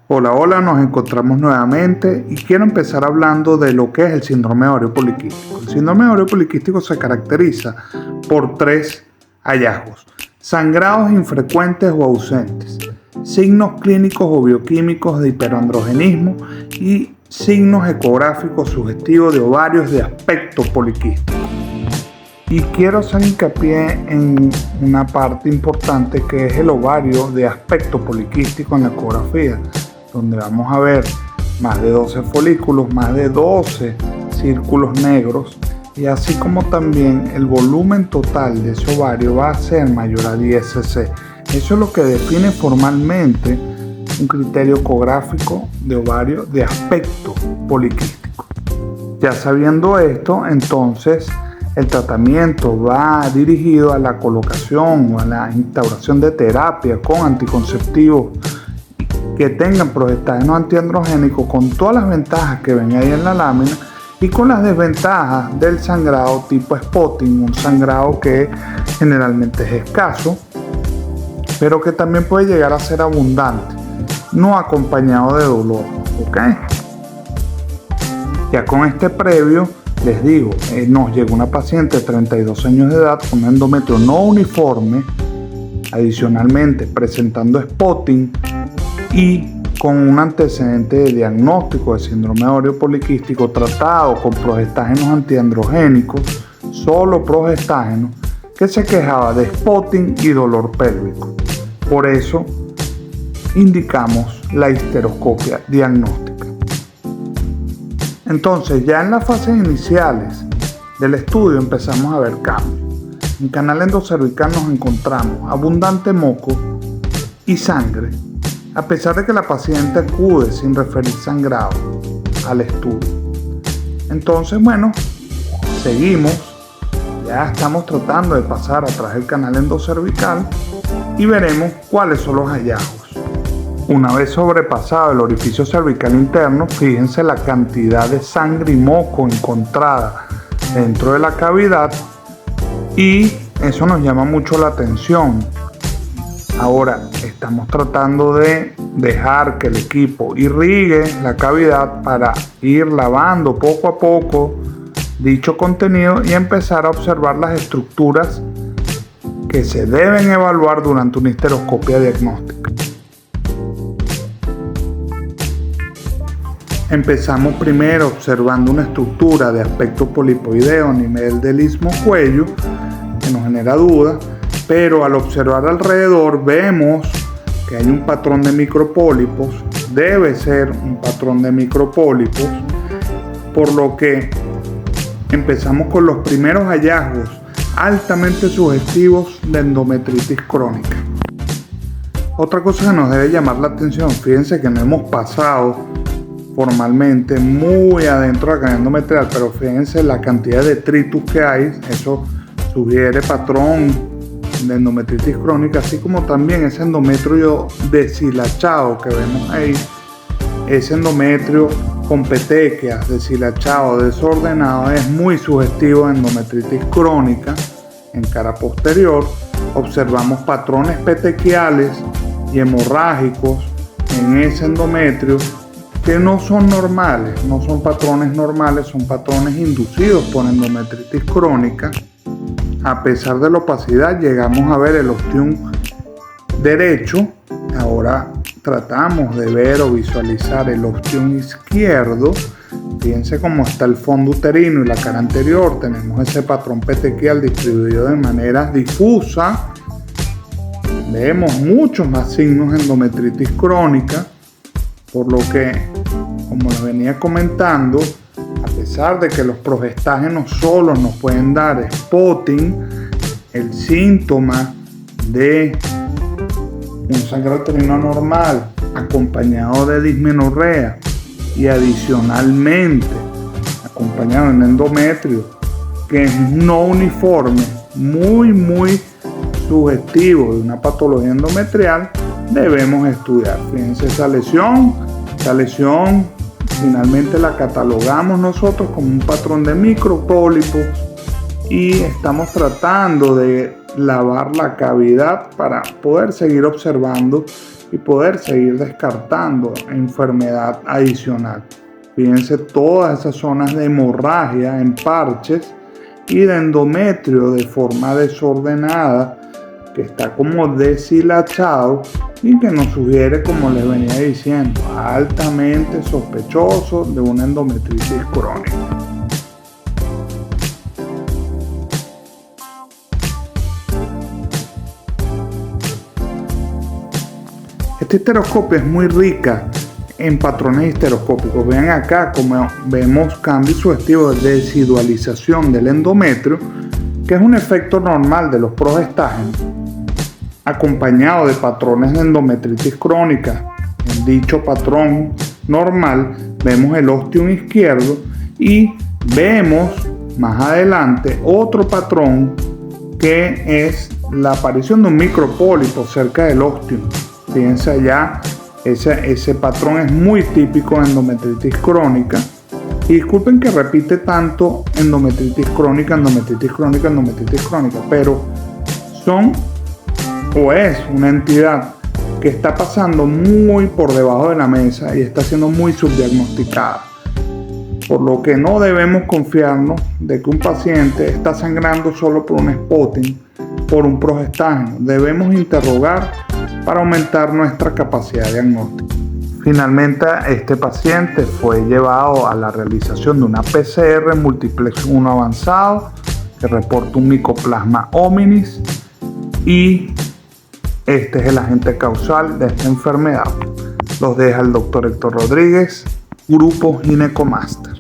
Hola, hola, nos encontramos nuevamente y quiero empezar hablando de lo que es el síndrome de ovario poliquístico. El síndrome de ovario poliquístico se caracteriza por tres hallazgos: sangrados infrecuentes o ausentes, signos clínicos o bioquímicos de hiperandrogenismo y signos ecográficos sugestivos de ovarios de aspecto poliquístico. Y quiero hacer hincapié en una parte importante que es el ovario de aspecto poliquístico en la ecografía, donde vamos a ver más de 12 folículos, más de 12 círculos negros, y así como también el volumen total de ese ovario va a ser mayor a 10 cc. Eso es lo que define formalmente un criterio ecográfico de ovario de aspecto poliquístico. Ya sabiendo esto, entonces el tratamiento va dirigido a la colocación o a la instauración de terapia con anticonceptivos que tengan progestágenos antiandrogénicos, con todas las ventajas que ven ahí en la lámina y con las desventajas del sangrado tipo spotting, un sangrado que generalmente es escaso, pero que también puede llegar a ser abundante, no acompañado de dolor. ¿Ok? Ya con este previo, les digo, nos llegó una paciente de 32 años de edad con un endometrio no uniforme, adicionalmente presentando spotting y con un antecedente de diagnóstico de síndrome de ovario poliquístico tratado con progestágenos antiandrogénicos, solo progestágenos, que se quejaba de spotting y dolor pélvico. Por eso indicamos la histeroscopia diagnóstica. Entonces, ya en las fases iniciales del estudio empezamos a ver cambios. En canal endocervical nos encontramos abundante moco y sangre, a pesar de que la paciente acude sin referir sangrado al estudio. Entonces, bueno, seguimos, ya estamos tratando de pasar a través del canal endocervical y veremos cuáles son los hallazgos. Una vez sobrepasado el orificio cervical interno, fíjense la cantidad de sangre y moco encontrada dentro de la cavidad y eso nos llama mucho la atención. Ahora estamos tratando de dejar que el equipo irrigue la cavidad para ir lavando poco a poco dicho contenido y empezar a observar las estructuras que se deben evaluar durante una histeroscopia diagnóstica. Empezamos primero observando una estructura de aspecto polipoideo a nivel del istmo cuello, que nos genera duda, pero al observar alrededor vemos que hay un patrón de micropólipos, debe ser un patrón de micropólipos, por lo que empezamos con los primeros hallazgos altamente sugestivos de endometritis crónica. Otra cosa que nos debe llamar la atención, fíjense que no hemos pasado formalmente muy adentro de la cavidad endometrial, pero fíjense la cantidad de detritus que hay, eso sugiere patrón de endometritis crónica, así como también ese endometrio deshilachado que vemos ahí, ese endometrio con petequias, deshilachado, desordenado, es muy sugestivo de endometritis crónica. En cara posterior observamos patrones petequiales y hemorrágicos en ese endometrio que no son normales, no son patrones normales, son patrones inducidos por endometritis crónica. A pesar de la opacidad, llegamos a ver el ostium derecho. Ahora tratamos de ver o visualizar el ostium izquierdo. Fíjense cómo está el fondo uterino y la cara anterior. Tenemos ese patrón petequial distribuido de manera difusa. Vemos muchos más signos de endometritis crónica, por lo que, como les venía comentando, a pesar de que los progestágenos solos nos pueden dar spotting, el síntoma de un sangrado uterino anormal acompañado de dismenorrea y adicionalmente acompañado de un endometrio que es no uniforme, muy sugestivo de una patología endometrial, debemos estudiar. Fíjense esa lesión finalmente la catalogamos nosotros como un patrón de micropólipos y estamos tratando de lavar la cavidad para poder seguir observando y poder seguir descartando enfermedad adicional. Fíjense todas esas zonas de hemorragia en parches y de endometrio de forma desordenada que está como deshilachado y que nos sugiere, como les venía diciendo, altamente sospechoso de una endometritis crónica. Esta histeroscopia es muy rica en patrones histeroscópicos. Vean acá como vemos cambios sugestivos de desidualización del endometrio, que es un efecto normal de los progestágenos, acompañado de patrones de endometritis crónica. En dicho patrón normal vemos el ostium izquierdo y vemos más adelante otro patrón que es la aparición de un micropólipo cerca del ostium. Fíjense allá, ese patrón es muy típico de endometritis crónica. Y disculpen que repite tanto endometritis crónica, pero es una entidad que está pasando muy por debajo de la mesa y está siendo muy subdiagnosticada. Por lo que no debemos confiarnos de que un paciente está sangrando solo por un spotting, por un progestágeno. Debemos interrogar para aumentar nuestra capacidad diagnóstica. Finalmente, este paciente fue llevado a la realización de una PCR multiplex 1 avanzado que reporta un Mycoplasma hominis y este es el agente causal de esta enfermedad. Los deja el Dr. Héctor Rodríguez, Grupo Ginecomaster.